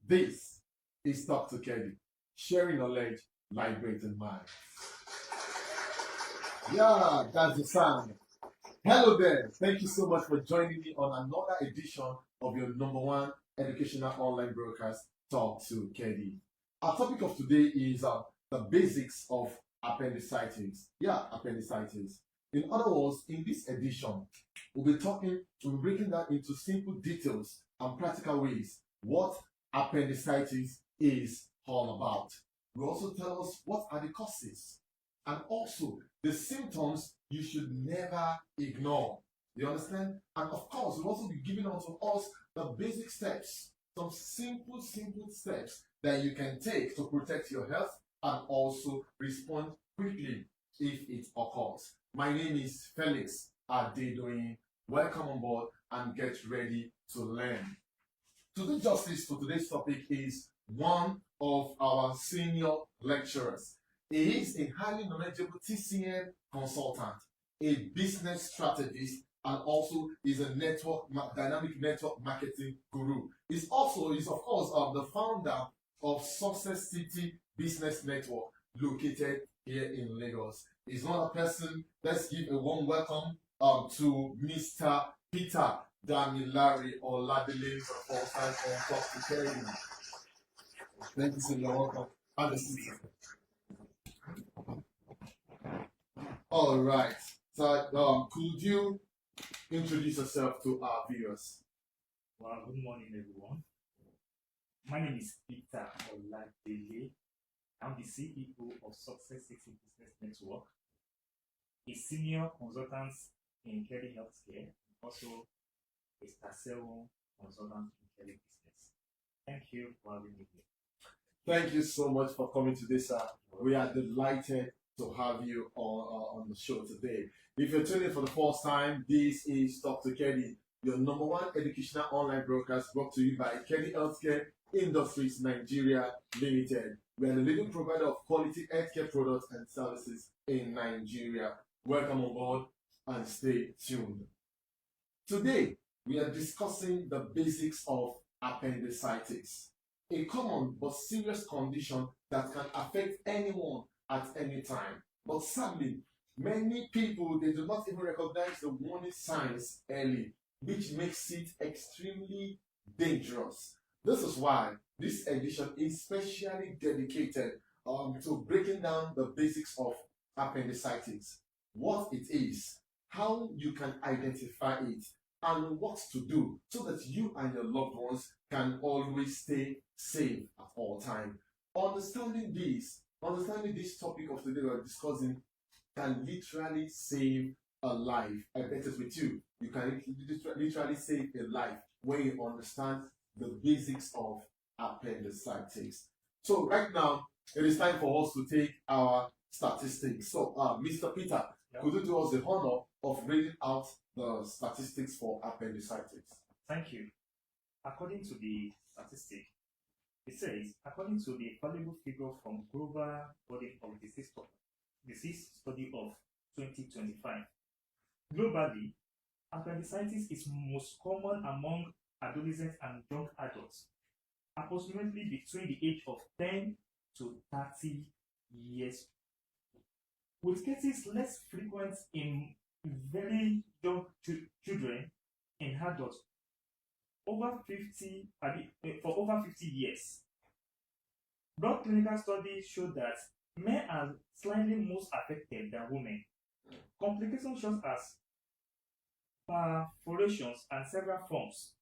This is Talk to Kedi, sharing knowledge, liberating minds. Yeah, that's the sound. Hello there. Thank you so much for joining me on another edition of your number one educational online broadcast, Talk to Kedi. Our topic of today is the basics of appendicitis. Yeah, appendicitis. In other words, in this edition, we'll be breaking that into simple details and practical ways what appendicitis is all about. We'll also tell us what are the causes and also the symptoms you should never ignore. You understand? And of course, we'll also be giving out to us the basic steps, some simple steps that you can take to protect your health and also respond quickly if it occurs. My name is Felix Adedoyin. Welcome on board and get ready to learn. To do justice to today's topic is one of our senior lecturers. He is a highly knowledgeable TCM consultant, a business strategist, and also is a dynamic network marketing guru. He's of course the founder of Success City Business Network, located here in Lagos. He's not a person. Let's give a warm welcome to Mr. Peter DAMILARE OLADELE for the first time on Talk to Kedi. Thank you, sir. You're welcome. Have a seat. All right. So, could you introduce yourself to our viewers? Well, good morning, everyone. My name is Peter Oladele. I'm the CEO of Success City Business Network, a senior consultant in Kedi Healthcare, also a TCM Consultant in Kedi Business. Thank you for having me here. Thank you so much for coming to this. We are delighted to have you on the show today. If you're tuning in for the first time, this is Talk to Kedi, your number one educational online broadcast brought to you by Kedi Healthcare Industries Nigeria Limited. We are the leading provider of quality healthcare products and services in Nigeria. Welcome on board and stay tuned. Today, we are discussing the basics of appendicitis, a common but serious condition that can affect anyone at any time. But sadly, many people, they do not even recognize the warning signs early, which makes it extremely dangerous. This is why this edition is specially dedicated to breaking down the basics of appendicitis, what it is, how you can identify it, and what to do so that you and your loved ones can always stay safe at all times. Understanding this topic of today we're discussing can literally save a life. I bet it with you. You can literally save a life when you understand the basics of appendicitis. So right now, it is time for us to take our statistics. So, Mr. Peter, could you do us the honor of reading out the statistics for appendicitis? Thank you. According to the statistic, it says, according to the valuable figure from Global Body of Disease Study of 2025, globally, appendicitis is most common among adolescents and young adults, approximately between the age of 10 to 30 years, with cases less frequent in very young children and adults over 50 for over 50 years. Blood clinical studies show that men are slightly most affected than women. Complications such as perforations and several forms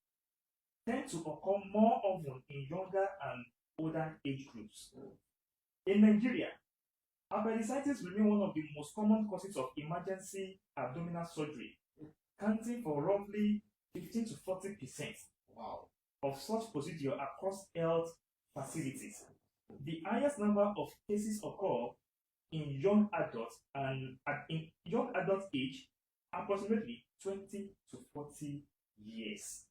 tend to occur more often in younger and older age groups. In Nigeria, appendicitis remains one of the most common causes of emergency abdominal surgery, accounting for roughly 15 to 40% of such procedures across health facilities. The highest number of cases occur in young adults and in young adult age, approximately 20 to 40 years.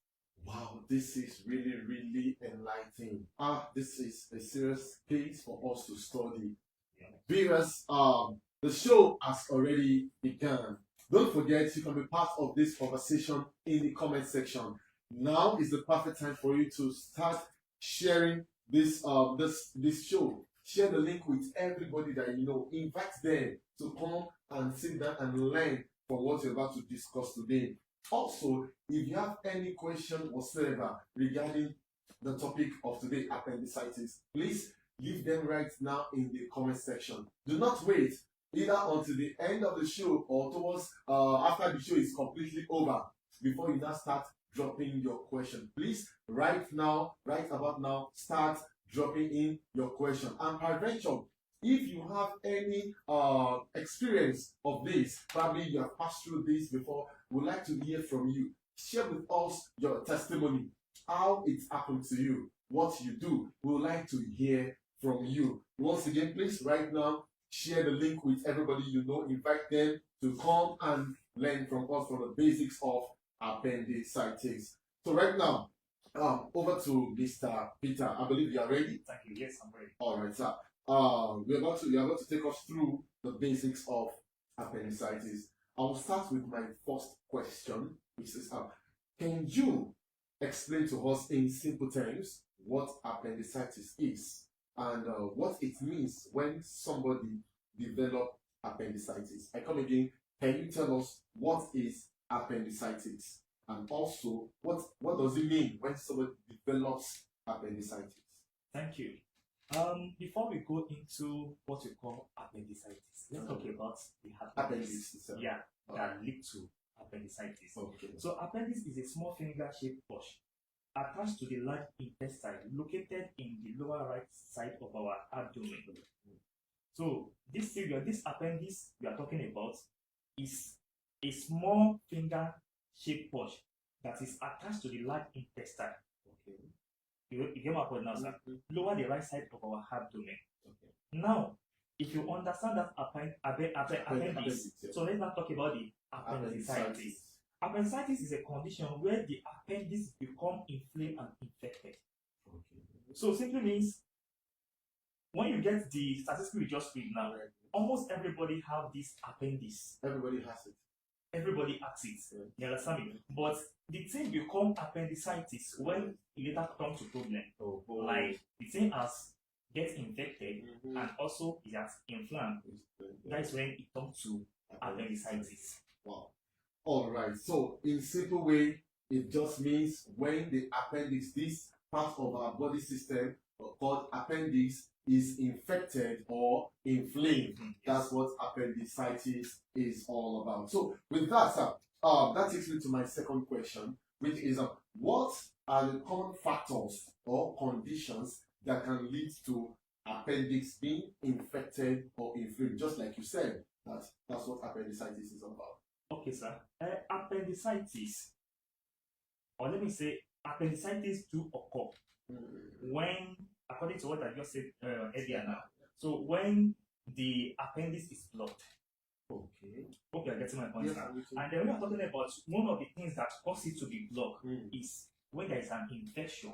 Wow, this is really enlightening. This is a serious case for us to study. Viewers, the show has already begun. Don't forget, you can be part of this conversation in the comment section. Now is the perfect time for you to start sharing this show. Share the link with everybody that you know. Invite them to come and sit down and learn from what we're about to discuss today. Also, if you have any question whatsoever regarding the topic of today, appendicitis, please leave them right now in the comment section. Do not wait either until the end of the show or towards after the show is completely over before you now start dropping your question. Please, right about now, start dropping in your question. And peradventure, if you have any experience of this, probably you have passed through this before, we'd like to hear from you. Share with us your testimony, how it happened to you, what you do. We would like to hear from you. Once again, please, right now, share the link with everybody you know. Invite them to come and learn from us from the basics of appendicitis. So right now, over to Mr. Peter. I believe you are ready. Thank you. Yes, I'm ready. All right, sir. You're about to take us through the basics of appendicitis. I'll start with my first question, which is, can you explain to us in simple terms what appendicitis is and what it means when somebody develops appendicitis? I come again. Can you tell us what is appendicitis, and also what does it mean when somebody develops appendicitis? Thank you. Before we go into what we call appendicitis, let's talk about the appendix. Yeah, that lead to appendicitis. Okay. So appendix is a small finger-shaped pouch attached to the large intestine located in the lower right side of our abdomen. So this appendix we are talking about is a small finger-shaped pouch that is attached to the large intestine. Okay. You get my point now, sir? Lower the right side of our abdomen. Okay. Now, if you understand that appendix, so let's not talk about the appendicitis. Appendicitis is a condition where the appendix become inflamed and infected. Okay. So simply means when you get the statistics we just read now, almost everybody have this appendix. Everybody has it. Everybody has it. You understand me? But the thing become appendicitis when it later comes to problem. Like the thing has gets infected and also it has inflamed. That's when it comes to appendicitis. Wow. All right. So in simple way, it just means when the appendix, this part of our body system called appendix, is infected or inflamed. That's what appendicitis is all about. So with that, sir, that takes me to my second question, which is what are the common factors or conditions that can lead to appendix being infected or inflamed? Just like you said, that's what appendicitis is about. Okay, sir. Appendicitis, or let me say, appendicitis do occur when, according to what I just said earlier now. So when the appendix is blocked. Okay. Hope you are getting my point, yes, now. And then we are talking about one of the things that cause it to be blocked is when there is an infection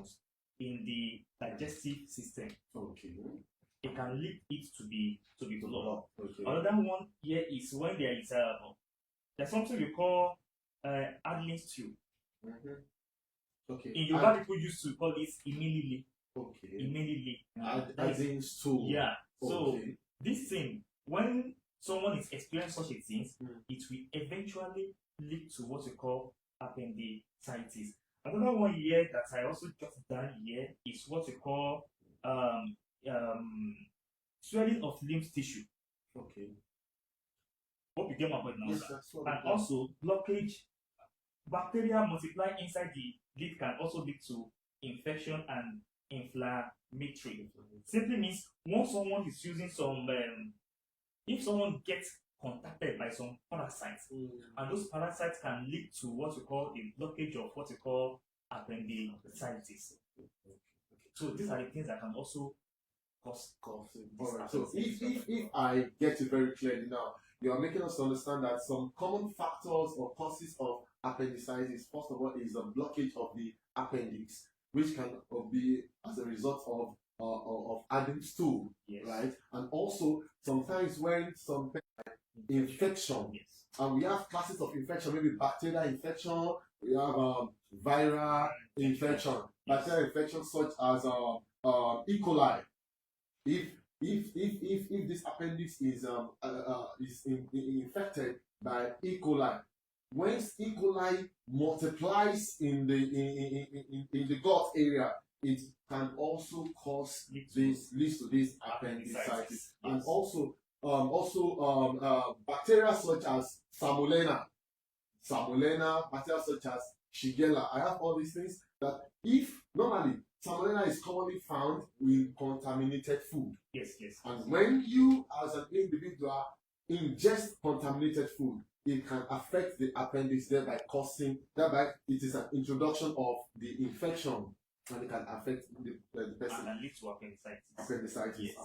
in the digestive system. Okay. It can lead it to be blocked. Okay. Another one here is when there is there's something we call Adlin stew. Okay. In Yoruba, people used to call this immediately. Okay. Immediately. Adlin stew. Yeah. So okay. This thing, when someone is experiencing such a thing, it will eventually lead to what we call appendicitis. Another one here that I also jotted down here is what we call swelling of lymph tissue. Okay. Hope you get my point now. Yes, and also blockage. Bacteria multiply inside the lid can also lead to infection and inflammatory. Simply means once someone is using some, if someone gets contacted by some parasites, and those parasites can lead to what we call a blockage of what we call appendicitis. So these are the things that can also cause. Alright. So if I get it very clearly now, you are making us understand that some common factors or causes of appendicitis, first of all, is a blockage of the appendix, which can be as a result of adding stool, right? And also sometimes when some infection, and we have classes of infection, maybe bacterial infection, we have viral infection, bacterial infection such as E. coli. If this appendix is infected by E. coli, once E. coli multiplies in the gut area, it can also leads to this appendicitis. And also bacteria such as salmonella, bacteria such as Shigella. I have all these things that if normally salmonella is commonly found in contaminated food. Yes. And when you as an individual ingest contaminated food, it can affect the appendix, thereby it is an introduction of the infection, and it can affect the person. And lead to appendicitis. Appendicitis. Yes.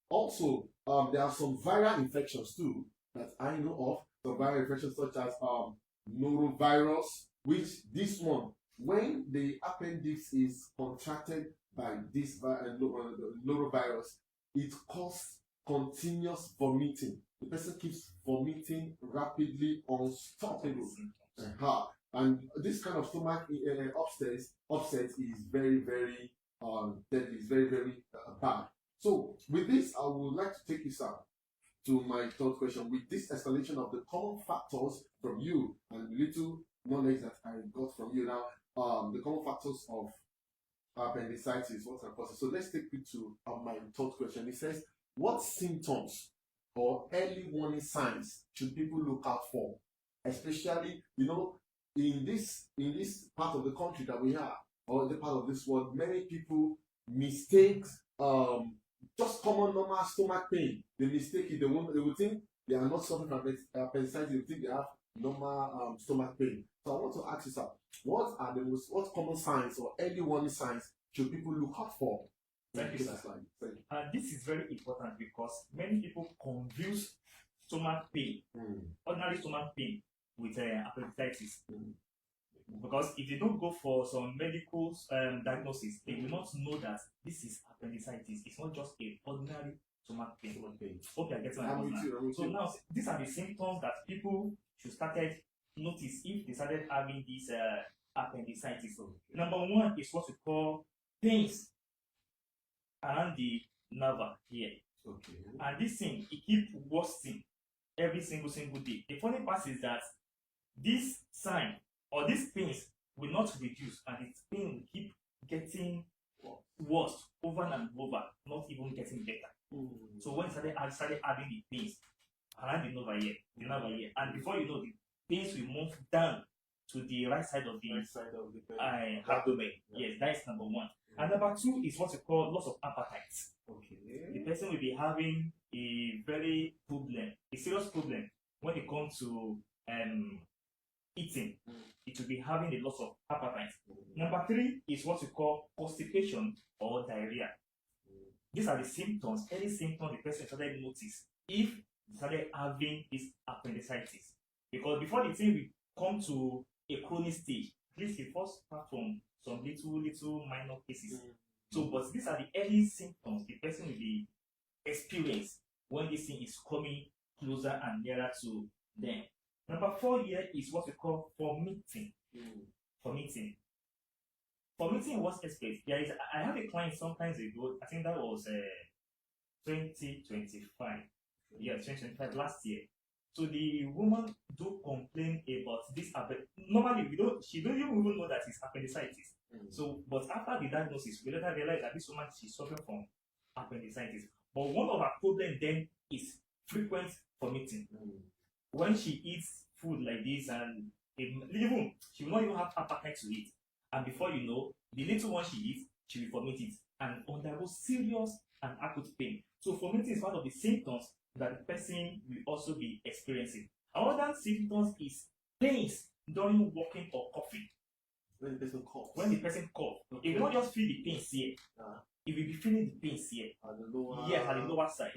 Also, there are some viral infections too that I know of. Some viral infections such as norovirus, which this one, when the appendix is contracted by this norovirus, it causes continuous vomiting. The person keeps vomiting rapidly, unstoppable. And this kind of stomach upset is very, very deadly. It's very, very bad. So with this, I would like to take you, sir, to my third question. With this explanation of the common factors from you and little knowledge that I got from you now, the common factors of appendicitis, what are causes? So let's take you to my third question. It says, what symptoms or early warning signs should people look out for, especially in this part of the country that we are, or the part of this world? Many people mistake just common normal stomach pain. They mistake it. They will think they are not suffering from appendicitis. They think they have normal stomach pain. So I want to ask you, sir, what common signs or early warning signs should people look out for? Thank you, sir. This is very important because many people confuse stomach pain, ordinary stomach pain, with appendicitis. Because if they don't go for some medical diagnosis, they will not know that this is appendicitis. It's not just a ordinary stomach pain. Hope you are getting what I'm saying. So now, these are the symptoms that people should start notice if they started having this appendicitis. Number one is what we call pains around the nerve here. And this thing, it keeps worsening every single day. The funny part is that this sign or these pains will not reduce, and its pain will keep getting worse over and over, not even getting better. So when I started having the pains around the nerve here, and before you know, the pains will move down to the right side of the abdomen. Yes, that is number one. And number two is what we call loss of appetite. The person will be having a serious problem when it comes to eating. It will be having a loss of appetite. Number three is what we call constipation or diarrhea. These are the symptoms, early symptoms the person started notice if they started having this appendicitis. Because before the thing will come to a chronic stage, at least the first start from some little minor cases. So, but these are the early symptoms the person will be experienced when this thing is coming closer and nearer to them. Number four here is what we call vomiting. Vomiting was expected. I have a client sometimes ago, I think that was 2025. Yeah, 2025, last year. So the woman do complain about this. Normally, she don't even know that it's appendicitis. So, but after the diagnosis, we later realize that this woman, she's suffering from appendicitis. But one of her problems then is frequent vomiting. When she eats food like this, and even she will not even have appetite to eat, and before you know, the little one she eats, she will vomit it and undergo serious and acute pain. So vomiting is one of the symptoms that the person will also be experiencing. Another symptoms is pains during walking or coughing. When the person coughs, it will not just feel the pains here. It will be feeling the pains here. At the lower side.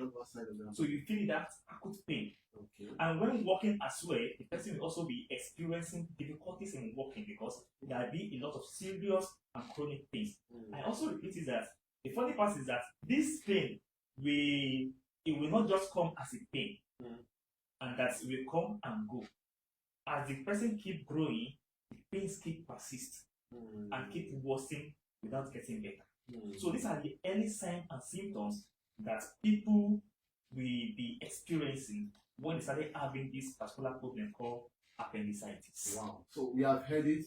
So you feel that acute pain. And when walking as well, the person will also be experiencing difficulties in walking because there will be a lot of serious and chronic pains. I also repeat is that the funny part is that this pain it will not just come as a pain, and that it will come and go. As the person keep growing, the pains keep persist and keep worsening without getting better. So these are the early signs and symptoms that people will be experiencing when they started having this particular problem called appendicitis. Wow. So we have heard it.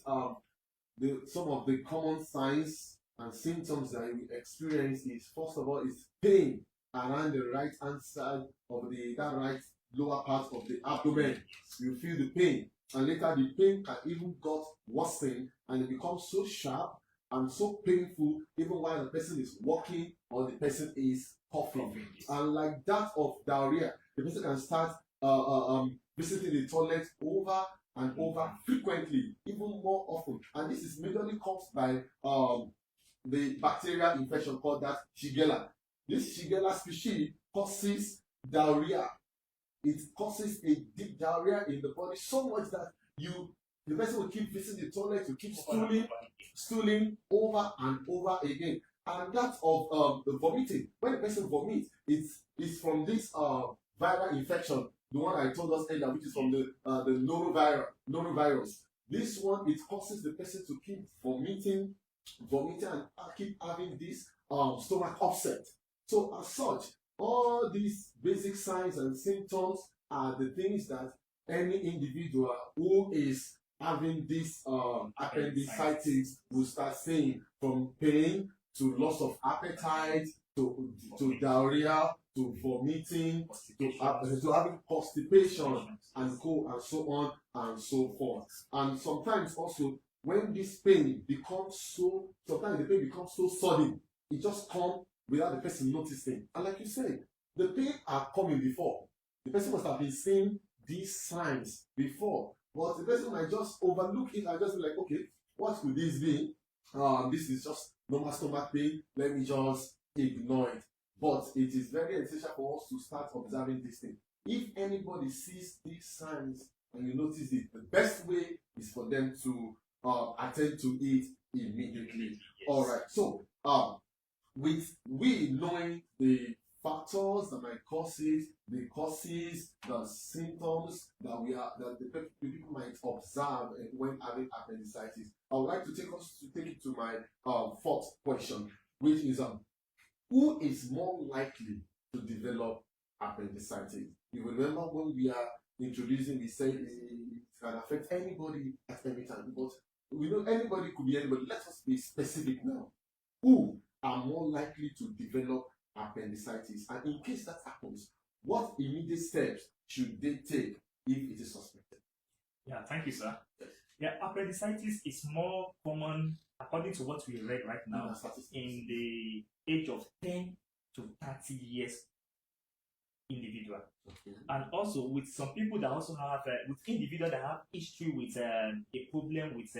Some of the common signs and symptoms that you experience is, first of all, is pain around the right hand side of that right lower part of the abdomen. You feel the pain, and later the pain can even got worsened, and it becomes so sharp and so painful even while the person is walking or the person is coughing. And like that of diarrhea, the person can start visiting the toilet over and over frequently, even more often. And this is majorly caused by the bacterial infection called that Shigella. This Shigella species causes diarrhea. It causes a deep diarrhea in the body, so much that the person will keep visiting the toilet, to keep stooling over and over again. And that of the vomiting. When the person vomits, it's from this viral infection, the one I told us earlier, which is from the norovirus. This one, it causes the person to keep vomiting and keep having this stomach upset. So as such, all these basic signs and symptoms are the things that any individual who is having this appendicitis will start seeing, from pain to loss of appetite to diarrhea to vomiting to having constipation and so on and so forth. And sometimes also, when this pain becomes so sudden, it just comes without the person noticing. And like you said, the pain are coming before. The person must have been seeing these signs before, but the person might just overlook it and just be like, okay, what could this be? This is just normal stomach pain. Let me just ignore it. But it is very essential for us to start observing this thing. If anybody sees these signs and you notice it, the best way is for them to attend to it immediately. Yes. All right. So, with we knowing the factors that might cause it, the causes, the symptoms that the people might observe when having appendicitis, I would like to take it to my fourth question, which is who is more likely to develop appendicitis? You remember when we are introducing, we said it can affect anybody at any time, but we know anybody could be anybody. Let us be specific now. Who are more likely to develop appendicitis? And in case that happens, what immediate steps should they take if it is suspected? Yeah, thank you, sir. Yeah, appendicitis is more common, according to what we read right now, in the age of 10 to 30 years individual. Okay. And also with some people that also have, with individuals that have history with a problem with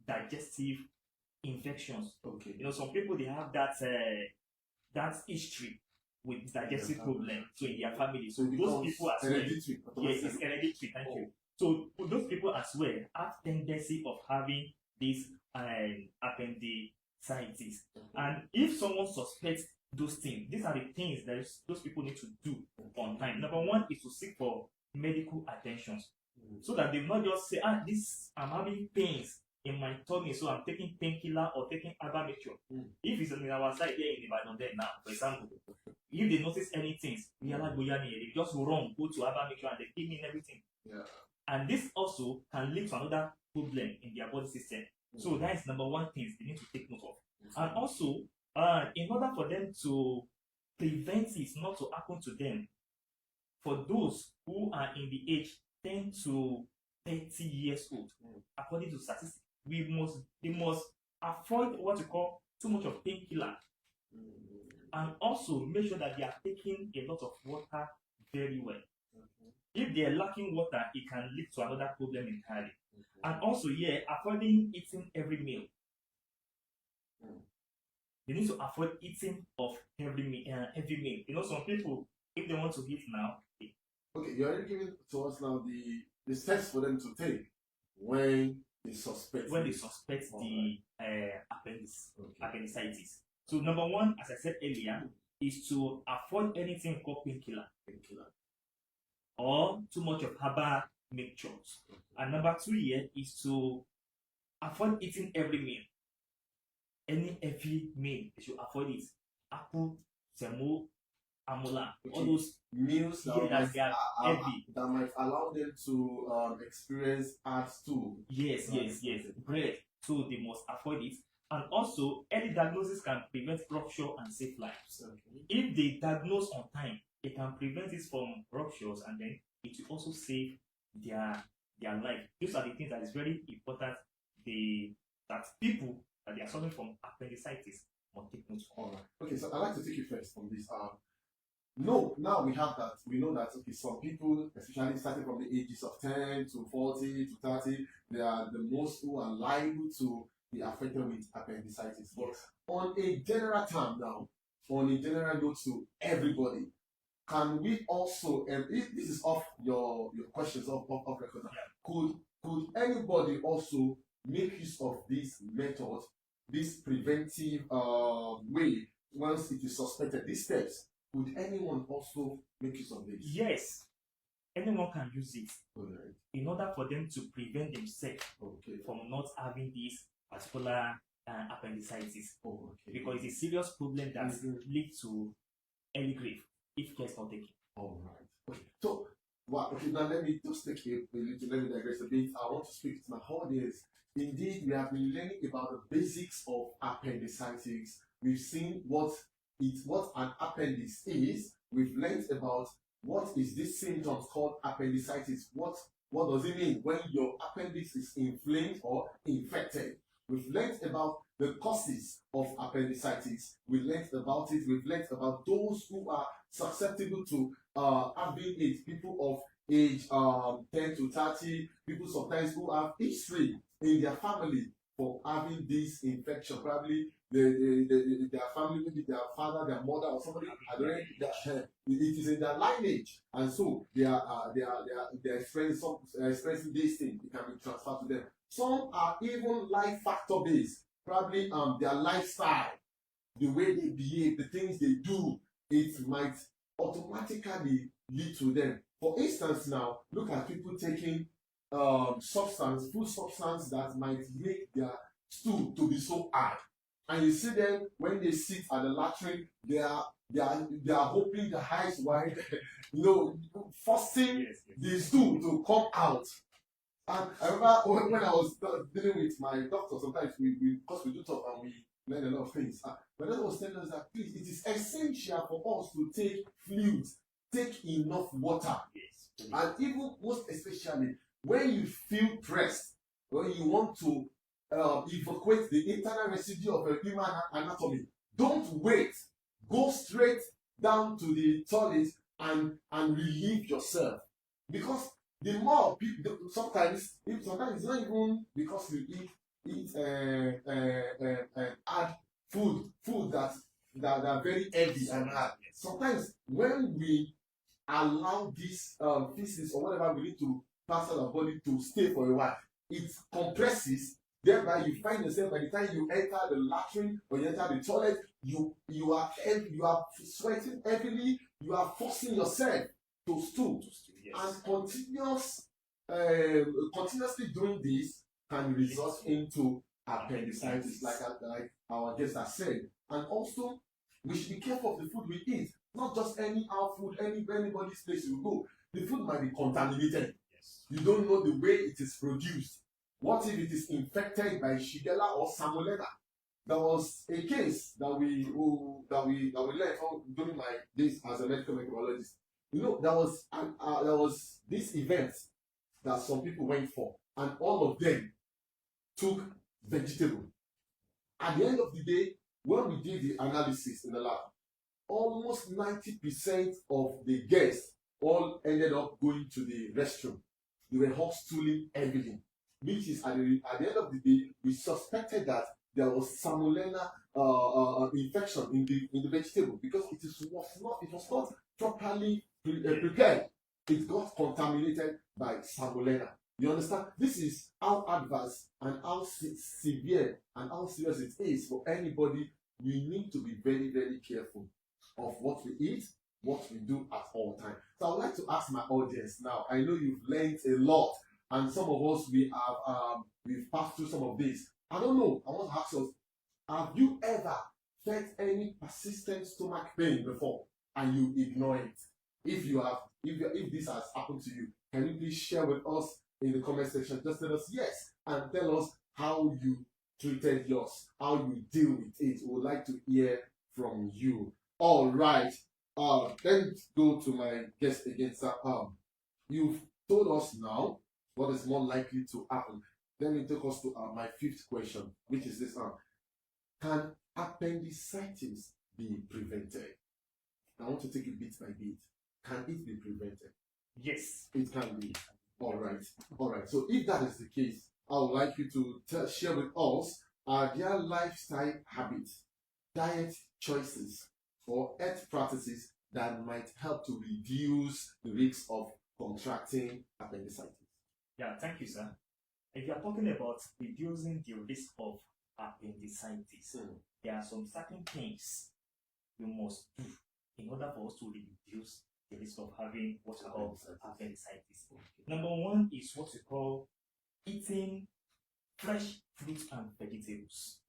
digestive infections. Okay. You know, some people, they have that history with digestive problem, so in their family. So those people as well. Yes, it's hereditary. Thank you. So those people as well have tendency of having this appendicitis. And if someone suspects those things, these are the things that those people need to do on time. Number one is to seek for medical attention, so that they not just say, I'm having pains in my tummy, so I'm taking painkiller or taking herbal mixture. If it's on our side here in Ibadan there now, for example, if they notice anything, they just run, go to herbal mixture and they give me everything. Yeah. And this also can lead to another problem in their body system. So that is number one thing they need to take note of. And also, in order for them to prevent it not to happen to them, for those who are in the age 10 to 30 years old, according to statistics, they must avoid what we call too much of painkiller, and also make sure that they are taking a lot of water very well. If they are lacking water, it can lead to another problem entirely. And also, avoiding eating every meal. They need to avoid eating of every meal. You know, some people, if they want to eat now. Okay, you're already giving to us now the steps for them to take when they suspect the appendicitis. So number one, as I said earlier, is to avoid anything called painkiller or too much of herbal mixtures. And number two here is to avoid eating every meal. Any heavy meal, you should avoid it. Apple, semo, amula, all those meals that, yes, they are heavy. that might allow them to experience heart too. Yes. Bread, so they must avoid it. And also, early diagnosis can prevent rupture and save lives. If they diagnose on time, it can prevent it from ruptures, and then it will also save their life. These are the things that is very important. That people that they are suffering from appendicitis must take note of. All right. Okay, so I'd like to take you first on this. No, now we have that. We know that okay, some people, especially starting from the ages of 10 to 40 to 30, they are the most who are liable to be affected with appendicitis. But on a general term now, on a general note to everybody, can we also, and this is off your questions off record, could anybody also make use of this method, this preventive way, once it is suspected, these steps? Could anyone also make use of this? Yes, anyone can use it right. in order for them to prevent themselves from not having this particular appendicitis. Because it's a serious problem that leads to early grave if care is not taken. All right. Okay. So, now let me just take let me digress a bit. I want to speak to my audience. Indeed, we have been learning about the basics of appendicitis. We've seen what an appendix is. We've learned about what is this symptoms called appendicitis. What does it mean when your appendix is inflamed or infected? We've learned about the causes of appendicitis. We learned about it. We've learned about those who are susceptible to having it. People of age 10 to 30. People sometimes who have history in their family for having this infection. Probably their family, maybe their father, their mother, or somebody. It is in their lineage, and so they are experiencing this thing. It can be transferred to them. Some are even life factor based. Probably their lifestyle, the way they behave, the things they do, it might automatically lead to them. For instance, now look at people taking food substance that might make their stool to be so high, and you see them when they sit at the latrine, they are hoping the eyes wide, forcing the stool to come out. And I remember when I was dealing with my doctor, sometimes because we do talk and we learn a lot of things. But that was telling us that please, it is essential for us to take fluids, take enough water, and even most especially when you feel pressed, when you want to evacuate the internal residue of a human anatomy, don't wait. Go straight down to the toilet and relieve yourself, because the more people, sometimes it's not even because you eat add food that are very heavy and hard. Sometimes when we allow this feces or whatever we need to pass out our body to stay for a while, it compresses. Thereby, you find yourself by the time you enter the latrine or you enter the toilet, you are sweating heavily. You are forcing yourself to stool, and continuously doing this can result into appendicitis, like our guest has said. And also, we should be careful of the food we eat. Not just anyhow food, anybody's place you go. The food might be contaminated. You don't know the way it is produced. What if it is infected by Shigella or Salmonella? There was a case that we learned during my days as a medical microbiologist. There was this event that some people went for, and all of them took vegetable. At the end of the day, when we did the analysis in the lab, almost 90% of the guests all ended up going to the restroom. They were all stooling heavily, which is at the end of the day, we suspected that there was salmonella infection in the vegetable, because it was not properly prepared. It got contaminated by salmonella. You understand? This is how adverse and how severe and how serious it is for anybody. We need to be very, very careful of what we eat, what we do at all times. So I would like to ask my audience now. I know you've learned a lot and some of us we've passed through some of this. I don't know. I want to ask us: have you ever felt any persistent stomach pain before and you ignore it? If you have, if this has happened to you, can you please share with us in the comment section? Just tell us yes and tell us how you treated yours, how you deal with it. We would like to hear from you. All right. Let's go to my guest again, sir. You've told us now what is more likely to happen. Let me take us to my fifth question, which is this: can appendicitis be prevented? I want to take it bit by bit. Can it be prevented? Yes. It can be. All right. All right. So if that is the case, I would like you to share with us their lifestyle habits, diet choices, or health practices that might help to reduce the risk of contracting appendicitis. Yeah, thank you, sir. If you are talking about reducing the risk of appendicitis, there are some certain things you must do in order for us to reduce the risk of having what we call appendicitis. Number one is what we call eating fresh fruits and vegetables.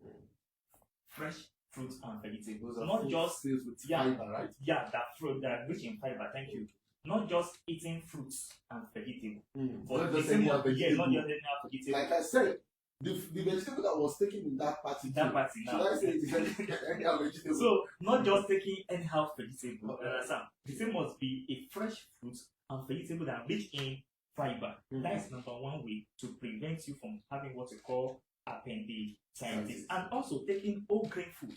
Fresh fruits and vegetables. Not just filled with fiber, right? Yeah, that fruit that rich in fiber. Thank you. Not just eating fruits and vegetables, but not the just same any one, vegetable. not just any vegetable. Like I said, the vegetable that was taken in that party. That party now. Should I say it is any vegetable? So not just taking anyhow vegetable. The same must be a fresh fruit and vegetable that are rich in fiber. That is number one way to prevent you from having what we call appendicitis. And also taking whole grain food.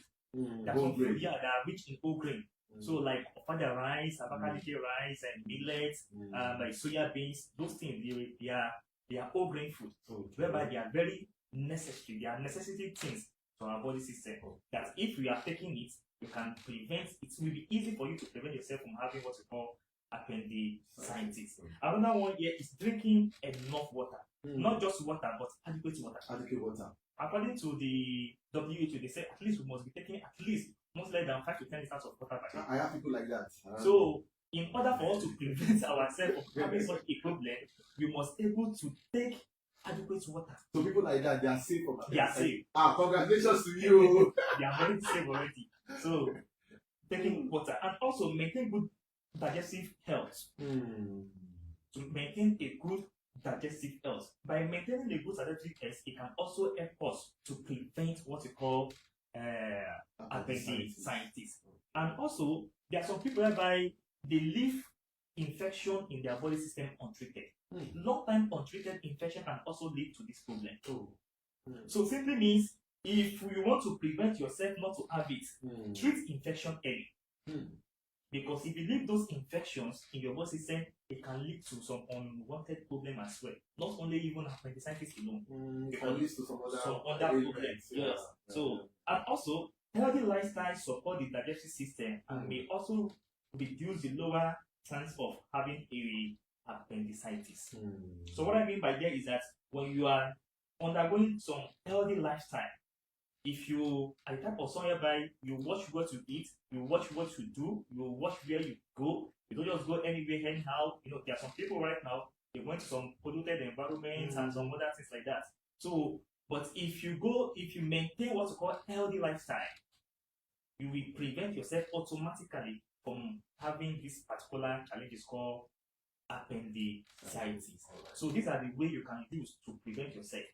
That's some food that are rich in whole grain. So like ofada rice, abakaliki rice, and millets, like soya beans, those things they are whole grain food, whereby they are very necessary. They are necessity things to our body system. That if you are taking it, you can prevent. It will be easy for you to prevent yourself from having what we call appendicitis. Another one here is drinking enough water. Not just water, but adequate water. Adequate water. According to the WHO, they say at least we must be taking at least not less than 5 to 10 liters of water per day. I have people like that. So, in order for us to prevent ourselves from having such a problem, we must be able to take adequate water. So people like that, they are safe from They are safe. Congratulations to you. They are very safe already. So, taking water and also maintain good digestive health. To maintain a good digestive health. By maintaining a good digestive health, it can also help us to prevent what we call appendicitis. And also, there are some people whereby they leave infection in their body system untreated. Long-time untreated infection can also lead to this problem. So simply means if you want to prevent yourself not to have it, treat infection early. Because if you leave those infections in your body system, it can lead to some unwanted problem as well. Not only even appendicitis alone. It can lead to some other problems. Yes. So, and also, healthy lifestyle support the digestive system and may also reduce the lower chance of having a appendicitis. So what I mean by that is that when you are undergoing some healthy lifestyle, if you are the type of someone whereby you watch what you eat, you watch what you do, you watch where you go, you don't just go anywhere anyhow. You know, there are some people right now, they went to some polluted environments and some other things like that. So, but if you maintain what's called healthy lifestyle, you will prevent yourself automatically from having this particular challenge is called appendicitis. So these are the way you can use to prevent yourself.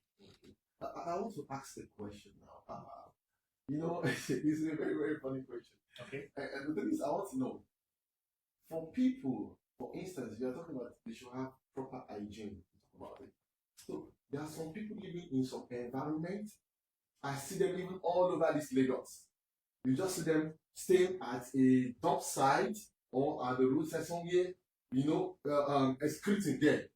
I want to ask a question now. You know, this is a very, very funny question. Okay. And the thing is, I want to know, for people, for instance, you're talking about they should have proper hygiene. About it. So there are some people living in some environment. I see them even all over this Lagos. You just see them staying at a dump site or at the roadside somewhere, you know, excreting there.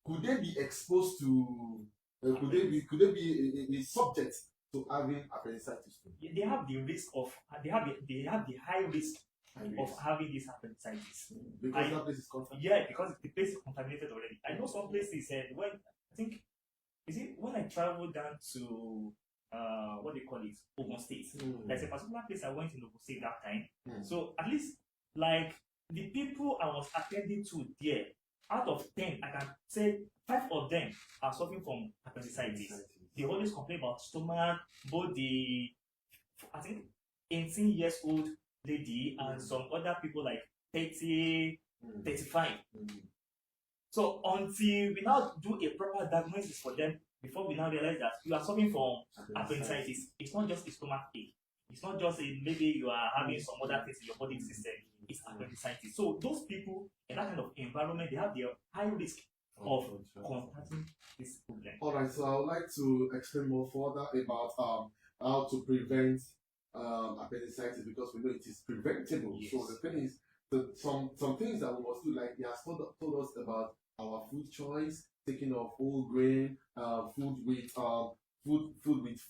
Could they be exposed to? Could they be a subject to having appendicitis? They have the risk of they have the high risk of having this appendicitis. Because that place is contaminated. Yeah, because the place is contaminated already. I know some places when I think when I traveled down to what they call it, Ogun State. There's a particular place I went in Ogun State that time. So at least like the people I was attending to there, out of 10, I can say 5 of them are suffering from appendicitis. They always complain about stomach, both the, I think, 18 years old lady and some other people like 30, 35. So until we now do a proper diagnosis for them, before we now realize that you are suffering from appendicitis, it's not just a stomach ache. It's not just maybe you are having some other things in your body system. It's appendicitis. So those people in that kind of environment, they have their high risk of contracting this problem. All right, so I would like to explain more further about how to prevent appendicitis, because we know it is preventable. Yes. So the thing is, some things that we must do, like he has told us about our food choice, taking of whole grain, food with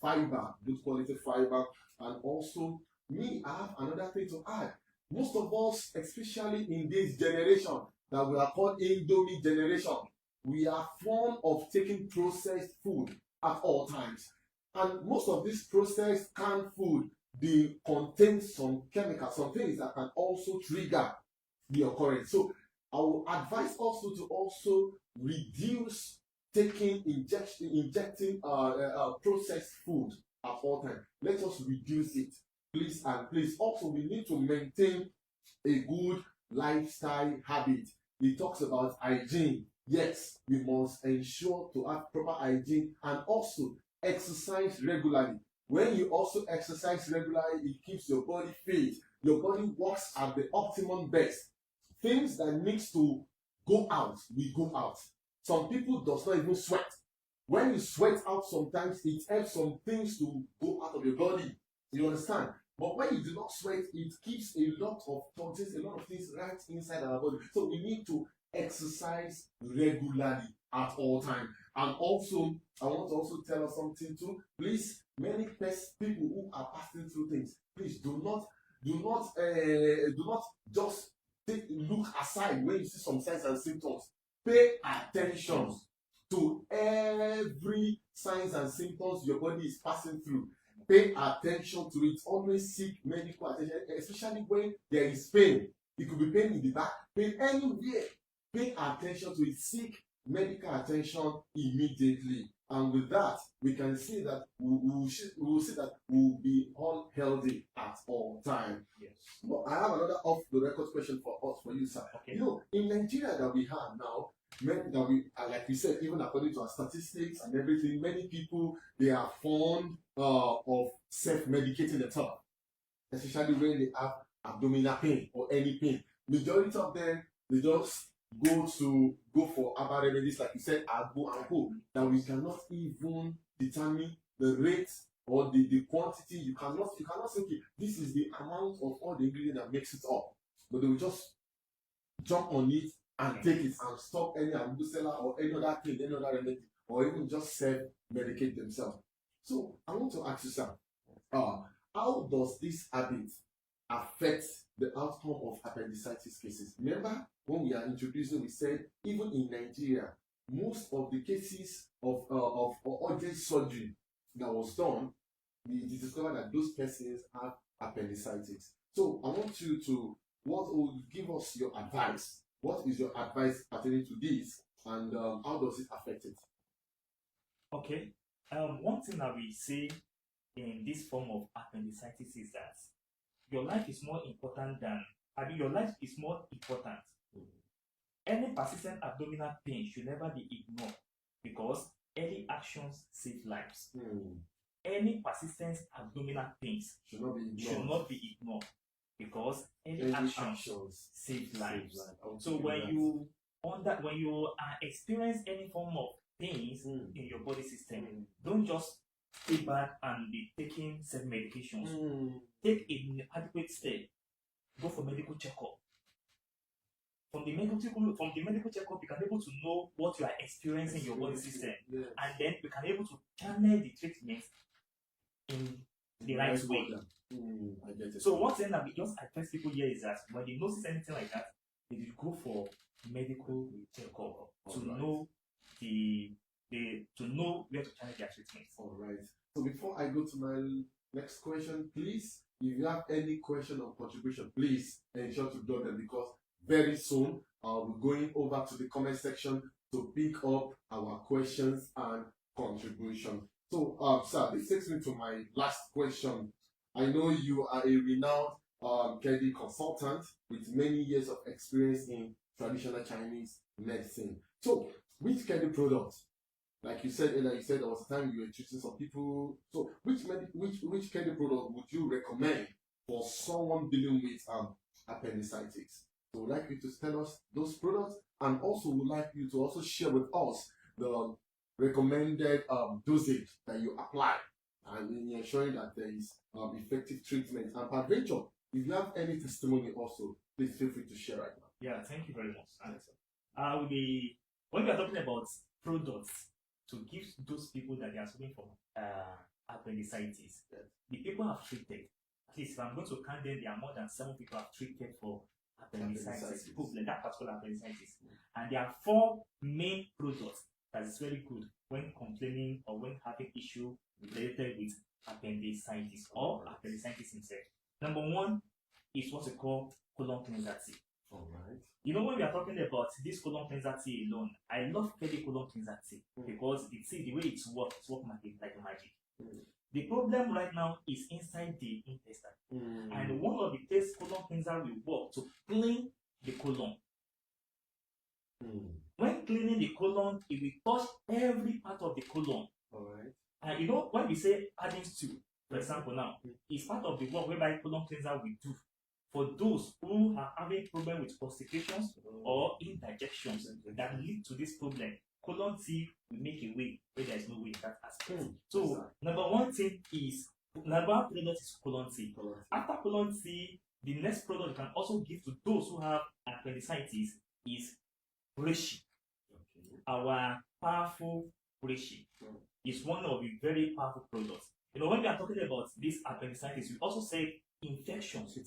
fiber, good quality fiber, and also I have another thing to add. Most of us, especially in this generation that we are called Indomie generation, we are fond of taking processed food at all times, and most of this processed canned food, they contain some chemicals, some things that can also trigger the occurrence. So I will advise also to also reduce injecting processed food at all times. Let us reduce it, please, and please. Also, we need to maintain a good lifestyle habit. It talks about hygiene. Yes, we must ensure to have proper hygiene and also exercise regularly. When you also exercise regularly, it keeps your body fit. Your body works at the optimum best. Things that needs to go out will go out. Some people does not even sweat. When you sweat out, sometimes it helps some things to go out of your body. You understand? But when you do not sweat, it keeps a lot of toxins, a lot of things right inside our body. So we need to exercise regularly at all times. And also, I want to also tell us something too. Please, many people who are passing through things, please do not just look aside when you see some signs and symptoms. Pay attention to every signs and symptoms your body is passing through. Pay attention to it. Always seek medical attention, especially when there is pain. It could be pain in the back, pain anywhere. Pay attention to it. Seek medical attention immediately. And with that, we can see that we will be all healthy at all times. Yes. But I have another off the record question for you, sir. Okay. You know, in Nigeria that we have now, that we, like we said, even according to our statistics and everything, many people, they are fond of self-medicating themselves, especially when they have abdominal pain or any pain. Majority of them, they just go for herbal remedies, like you said, agbo and co, that we cannot even determine the rate or the quantity. You cannot say, okay, this is the amount of all the ingredients that makes it up. But they will just jump on it and take it and stop any ambusela or any other thing, any other remedy, or even just self-medicate themselves. So I want to ask you, sir, how does this habit affect the outcome of appendicitis cases? Remember when we are introducing, we said even in Nigeria, most of the cases of urgent surgery that was done, we discovered that those persons have appendicitis. So I want you to give us your advice. What is your advice pertaining to this, and how does it affect it? Okay. One thing that we see in this form of appendicitis is that your life is more important than, your life is more important. Any persistent abdominal pain should never be ignored, because early actions save lives. Any persistent abdominal pains should not be ignored, because early actions save lives. So when you are experiencing any form of pains in your body system, don't just stay back and be taking self-medications. Take an adequate step. Go for medical checkup. From the medical checkup, you can be able to know what you are experiencing in your body system, and then we can be able to channel the treatment in the right way. I get it. So one thing that we just advise people here is that when they notice anything like that, they will go for medical checkup to know to know where to channel their treatment. All right. So before I go to my next question, please, if you have any question or contribution, please ensure to drop them, because very soon. We're going over to the comment section to pick up our questions and contribution. So, sir, this takes me to my last question. I know you are a renowned KEDI consultant with many years of experience in traditional Chinese medicine. So, which KEDI product, like you said earlier, you said there was a time you were treating some people. So, which KEDI product would you recommend for someone dealing with appendicitis? So, we'd like you to tell us those products, and also would like you to also share with us the recommended dosage that you apply, and in ensuring that there is effective treatment. And peradventure, if you have any testimony also, please feel free to share right now. Yeah, thank you very much. When we are talking about products to give those people that they are suffering from appendicitis, the people have treated, at least if I'm going to count them, there are more than 7 people have treated for appendicitis, problem, that particular appendicitis. And there are 4 main products that is very good when complaining or when having issue related with appendicitis or appendicitis himself. Number 1 is what we call colon cleanser tea. Alright. You know, when we are talking about this colon cleanser tea alone, I love KEDI colon cleanser tea because the way it's works like magic. The problem right now is inside the intestine. And one of the taste colon cleanser will work to clean the colon. When cleaning the colon, it will touch every part of the colon. Alright. And you know, when we say adding stew, for example, now, it's part of the work whereby colon cleanser will do for those who are having problem with constipations or indigestions that lead to this problem. Colon tea will make a way where there is no way in that aspect. So, number 1 thing is, number 1 product is colon tea. After colon tea, the next product you can also give to those who have appendicitis is reishi. Our powerful reishi is one of the very powerful products. You know, when we are talking about this appendicitis, we also say infections.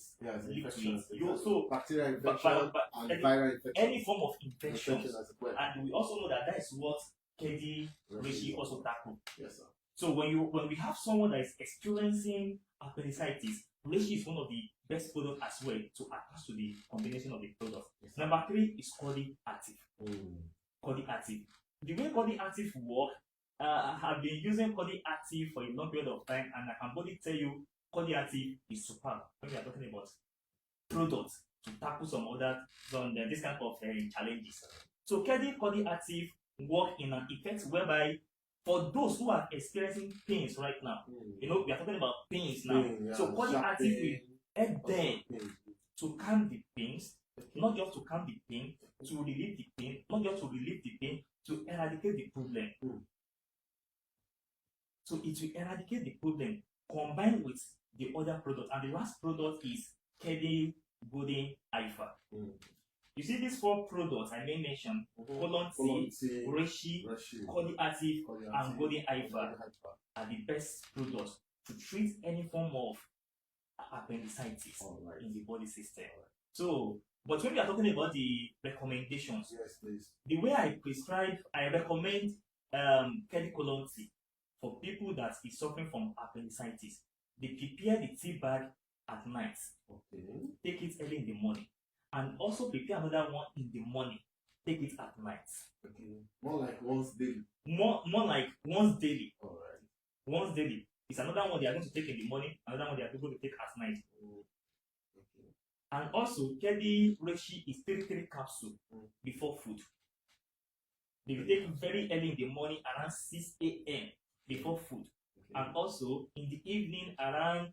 Infections. You also bacterial infection and viral infection. Any form of infection. And we also know that is what KEDI reishi also tackle. Yes, sir. So when we have someone that is experiencing appendicitis, reishi is one of the best products as well to attach to the combination of the products. Yes, number 3 is KEDI Active. KEDI Active. The way KEDI Active work, I have been using KEDI Active for a long period of time, and I can boldly tell you KEDI Active is superb when we are talking about products to tackle this kind of challenges. So KEDI Active work in an effect whereby for those who are experiencing pains right now, you know, we are talking about pains now. So KEDI Active will help them to calm the pains, not just to calm the pain, to relieve the pain, not just to relieve the pain, to eradicate the problem. So it will eradicate the problem combined with the other product. And the last product is KEDI Golden Alpha. You see these 4 products I may mention, colon tea, reishi, KEDI Active, and Golden Alpha are the best products to treat any form of appendicitis in the body system. So, but when we are talking about the recommendations, the way I recommend KEDI colon tea for people that is suffering from appendicitis. They prepare the tea bag at night. Take it early in the morning. And also prepare another one in the morning. Take it at night. More like once daily. More like once daily. Once daily. It's another one they are going to take in the morning, another one they are going to take at night. And also, KEDI reishi is 3 capsules before food. They will take very early in the morning around 6 a.m. before food. And also in the evening around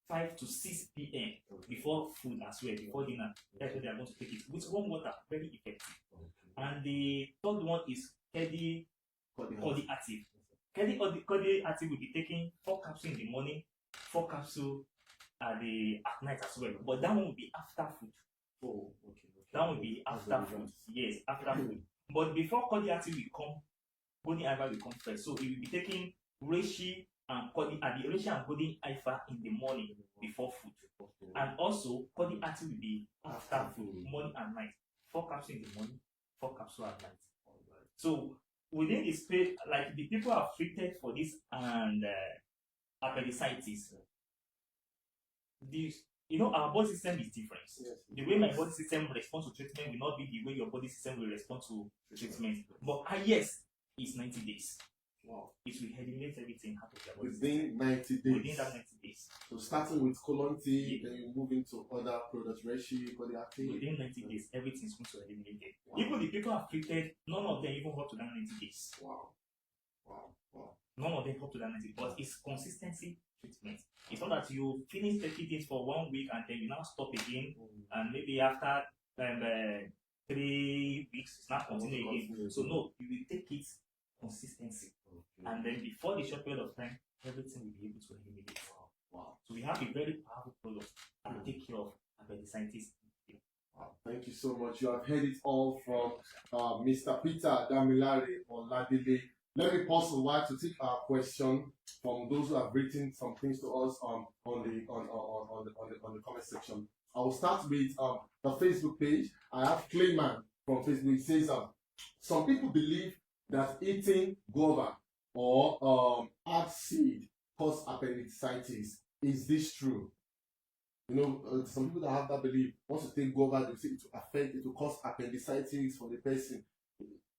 5 to 6 p.m. before food as well, before dinner. That's when they are going to take it with warm water, very effective. And the third one is KEDI Active. KEDI Active will be taking 4 capsules in the morning, 4 capsules at night as well. But that one will be after food. That will be after food. Yes, after food. But before KEDI Active will come, Golden Alpha will come first. So we will be taking reishi and Golden Alpha in the morning before food. And also KEDI Active will be after food, morning and night. 4 capsules in the morning, 4 capsules at night. So within the space, like the people have treated for this and appendicitis, you know, our body system is different. The way my body system responds to treatment will not be the way your body system will respond to treatment. But highest is 90 days. Wow. It will eliminate everything out of your body within 90 days. Within that 90 days. So starting with colon T, then you move into other products, reishi, body active. Within 90 days, everything is going to eliminate it. Wow. Even the people I've treated, none of them even up to that 90 days. Wow. Wow. Wow. None of them up to that 90 days. But it's consistency treatment. It's not that you finish taking things for 1 week and then you now stop again, and maybe after 3 weeks it's not continue again. So no, you will take it consistency. And then before the short period of time, everything will be able to eliminate it. Wow. So we have a very powerful product that will take care of appendicitis. Wow. Thank you so much. You have heard it all from Mr. Peter DAMILARE OLADELE. Let me pause a while to take our question from those who have written some things to us on the comment section. I will start with the Facebook page. I have Clayman from Facebook. It says some people believe that eating guava or hard seed cause appendicitis. Is this true? You know, some people that have that belief, once you take guava, they say it will affect, it will cause appendicitis for the person.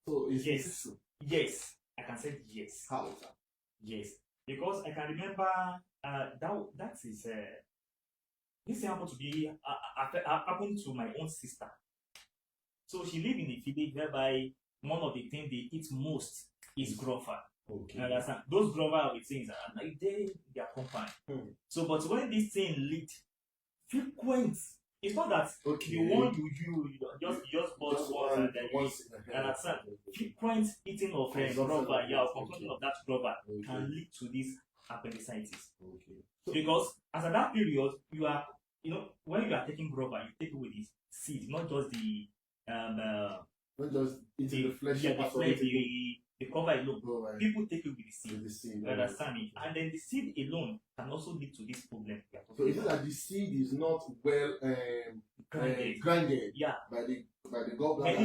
So is this true? Yes, I can say yes. How is that? Yes, because I can remember that is this happened to be happened to my own sister. So she lived in a village whereby one of the things they eat most is guava. Okay. You understand? Those guava things are like they are compound. So, but when this thing leaked, frequent. It's not that the one you just bought one and then you understand. Frequent eating of guava, consumption of that guava can lead to this appendicitis. Because as at that period, you are, when you are taking guava, you take it with the seed, not just the not just eating the flesh. The cover alone. People take it with the seed. You understand me? And then the seed alone can also lead to this problem. So is it that the seed is not well grinded? Yeah. By the gallbladder.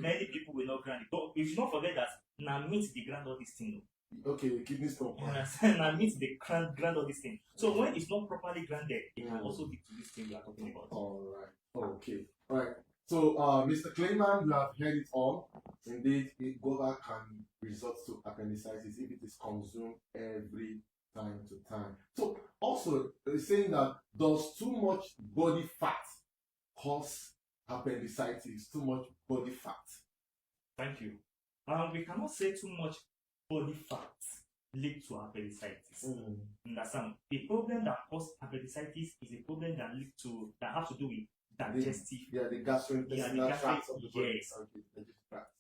Many people will not grind it. But you should not forget that now meat they grind all this thing. Okay, kidney stone. Now meat they grind all this thing. So when it's not properly grinded, it can also lead to this thing we are talking about. Alright. Okay. Alright. So, Mr. Clayman, you have heard it all. Indeed, guava can result to appendicitis if it is consumed every time to time. So, also, saying that does too much body fat cause appendicitis? Too much body fat. Thank you. We cannot say too much body fat lead to appendicitis. Understand? The problem that causes appendicitis is a problem that has to do with digestive. The gastrointestinal tract of the body. Yes.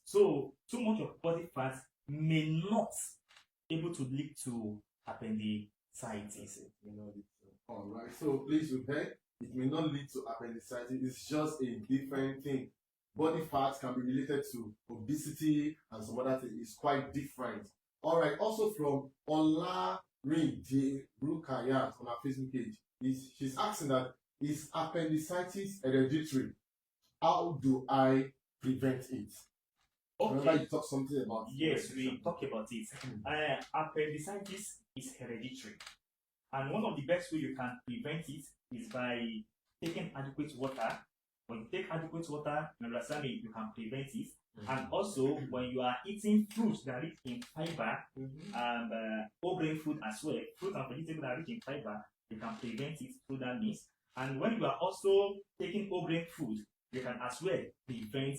So too much of body fat may not able to lead to appendicitis. Alright, so please repeat, it may not lead to appendicitis, it's just a different thing. Body fat can be related to obesity and some other things. It's quite different. Alright, also from Olarin J. Rukayat on our Facebook page, she's asking that, is appendicitis hereditary? How do I prevent it? Okay. Remember you talked something about it. Yes, we talk about it. Appendicitis is hereditary. And one of the best ways you can prevent it is by taking adequate water. When you take adequate water, you can prevent it. And also, when you are eating fruits that are rich in fiber, and whole grain food as well, fruit and vegetables that are rich in fiber, you can prevent it through that means. And when you are also taking whole grain food, you can as well prevent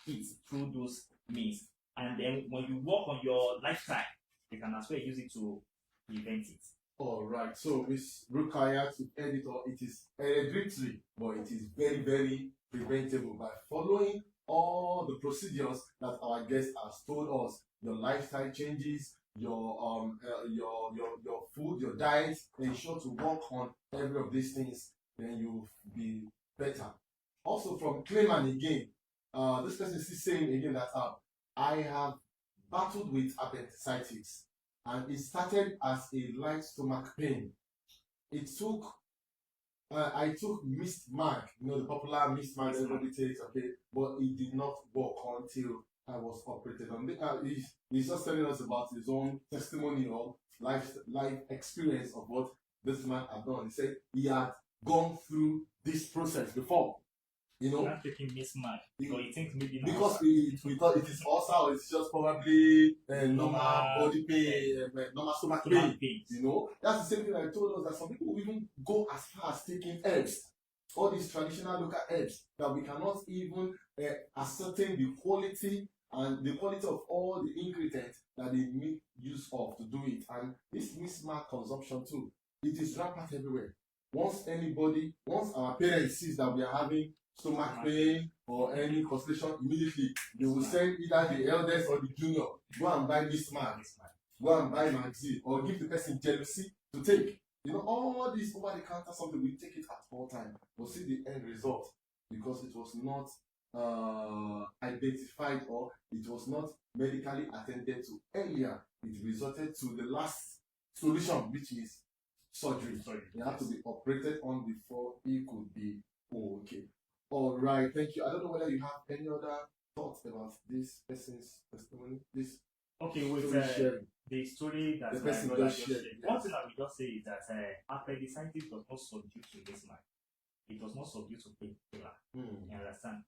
it through those means. And then when you work on your lifestyle, you can as well use it to prevent it. Alright, so Ms. Rukaya, to editor, it is hereditary, but it is very, very preventable by following all the procedures that our guest has told us. Your lifestyle changes, your food, your diet, ensure to work on every of these things, then you'll be better. Also from Clayman again, this person is still saying again that I have battled with appendicitis and it started as a light stomach pain. It took I took mist mark, the popular mist mark everybody takes, but it did not work until I was operated on. He's just telling us about his own testimonial life experience of what this man had done. He said he had gone through this process before. You know, not taking mismatch. So you think maybe now because we thought it is ulcer or it's just probably normal body pain, normal stomach pain. You know, that's the same thing I told us, that some people will even go as far as taking herbs, all these traditional local herbs, that we cannot even ascertain the quality and the quality of all the ingredients that they make use of to do it. And this mismatch consumption too, it is rampant everywhere. Once our parents sees that we are having stomach pain or any constipation, immediately they will send either the eldest or the junior, go and buy this man, go and buy magazine, or give the person jealousy to take. You know, all this over the counter something, we take it at all time. We'll see the end result, because it was not identified, or it was not medically attended to earlier. It resulted to the last solution, which is surgery. You have to be operated on before it could be okay. All right, thank you. I don't know whether you have any other thoughts about this person's testimony. This with the story that the person just shared. One thing I will just say is that appendicitis does not subdue to mismatch. It does not subdue to painkiller. You understand?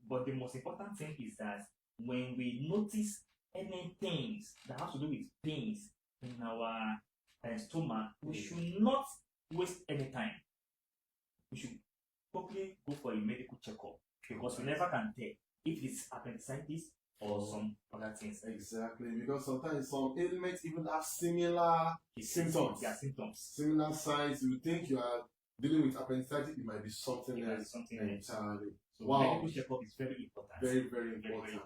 But the most important thing is that when we notice any things that have to do with pains in our stomach, we should not waste any time. We should quickly go for a medical checkup, because we never can tell if it's appendicitis or some other things. Exactly, because sometimes some ailments even have similar symptoms. Their symptoms. Similar signs. You think you are dealing with appendicitis, it might be something else entirely. So medical checkup is very important. Very, very important.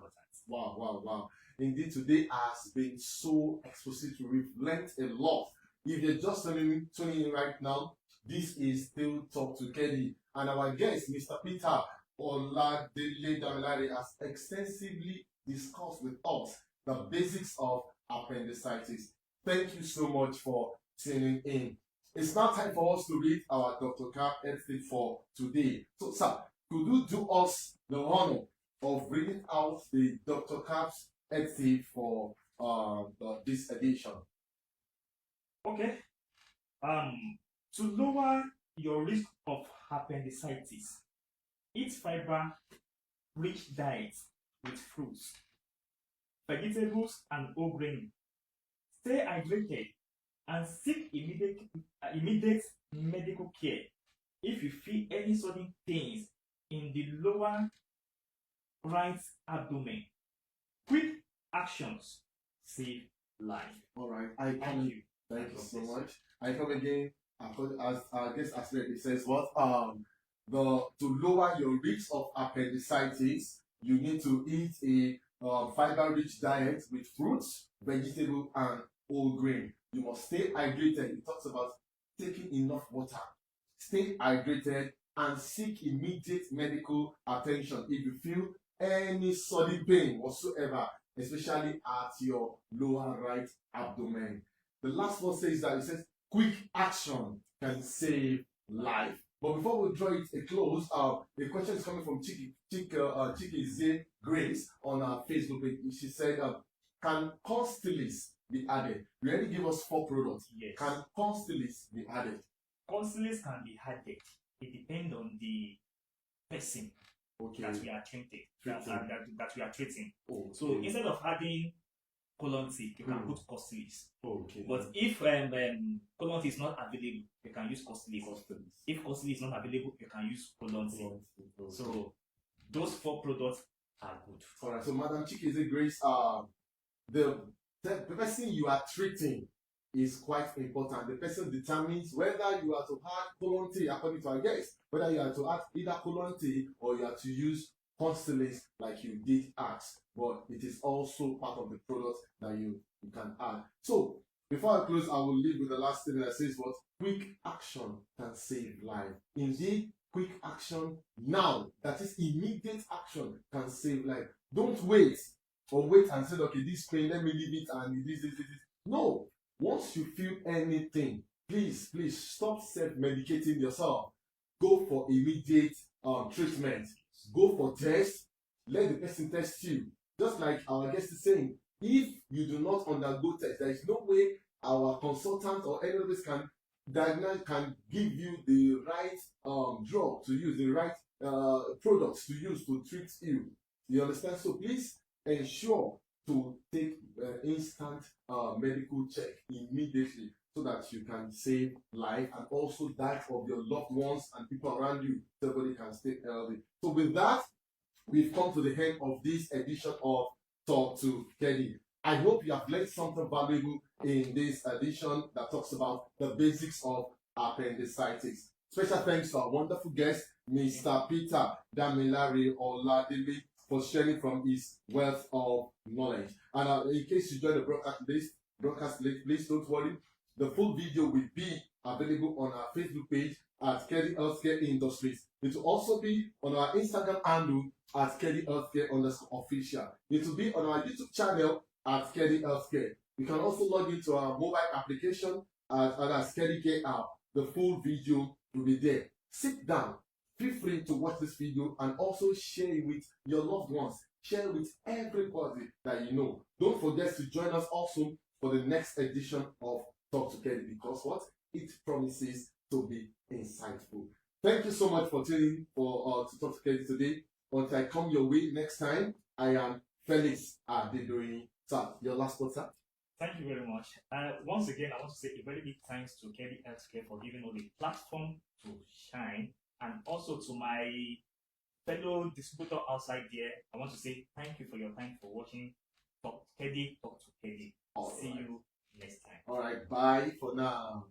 Wow. Indeed, today has been so expository. We've learned a lot. If you're just tuning in right now, this is still Talk to Kedi, and our guest, Mr. Peter Oladele DAMILARE, has extensively discussed with us the basics of appendicitis. Thank you so much for tuning in. It's now time for us to read our Dr. Cap entry for today. So, sir, could you do us the honor of reading out the Dr. Cap's entry for this edition? Okay. To lower your risk of appendicitis, eat fiber-rich diets with fruits, vegetables, and whole grain. Stay hydrated and seek immediate medical care if you feel any sudden pains in the lower right abdomen. Quick actions save life. All right. Thank you so much. I come again. As our guest has said, it says what? To lower your risk of appendicitis, you need to eat a fiber-rich diet with fruits, vegetables, and whole grain. You must stay hydrated. It talks about taking enough water. Stay hydrated and seek immediate medical attention if you feel any sudden pain whatsoever, especially at your lower right abdomen. The last one says that it says quick action can save life. But before we draw it a close, the question is coming from Chiki Grace on our Facebook page. She said, can Constellis be added? You already gave us 4 products. Yes. Can Constellis be added? Constellis can be added. It depends on the person that we are treating. That we are treating. So instead of adding colon T, you can put Constellis. But if colon T is not available, you can use Constellis. If Constellis is not available, you can use colon T. So those 4 products are good. Alright, so Madam Chiki Grace, the person you are treating is quite important. The person determines whether you are to add colon T, according to our guest, whether you are to add either colon T or you are to use Constellis like you did ask. But it is also part of the product that you can add. So before I close, I will leave with the last thing that says what? Quick action can save life. Indeed, quick action now, that is immediate action, can save life. Don't wait and say, okay, this pain, let me leave it and this. No. Once you feel anything, please stop self-medicating yourself. Go for immediate treatment. Go for tests. Let the person test you. Just like our guest is saying, if you do not undergo test, there is no way our consultant or any of us can diagnosis can give you the right drug to use, the right products to use to treat you. You understand? So please ensure to take instant medical check immediately so that you can save life and also that of your loved ones and people around you, so everybody can stay healthy. So with that, we've come to the end of this edition of Talk to Kedi. I hope you have learned something valuable in this edition that talks about the basics of appendicitis. Special thanks to our wonderful guest, Mr. Peter DAMILARE OLADELE, for sharing from his wealth of knowledge. And in case you join the broadcast late, please don't worry. The full video will be available on our Facebook page at Kedi Healthcare Industries. It will also be on our Instagram handle at Kedi Healthcare _official. It will be on our YouTube channel at Kedi Healthcare. You can also log into our mobile application as Kedi Care app. The full video will be there. Sit down. Feel free to watch this video and also share it with your loved ones. Share it with everybody that you know. Don't forget to join us also for the next edition of Talk to Kedi, because what? It promises to be insightful. Thank you so much for tuning to Talk to Kedi today. Until I come your way next time, I am Felix Adedoyin. Sir, your last word, sir? Thank you very much. Once again, I want to say a very big thanks to Kedi Healthcare for giving us the platform to shine, and also to my fellow distributor outside there. I want to say thank you for your time for watching Talk to Kedi. All See right. you next time. All right, bye for now.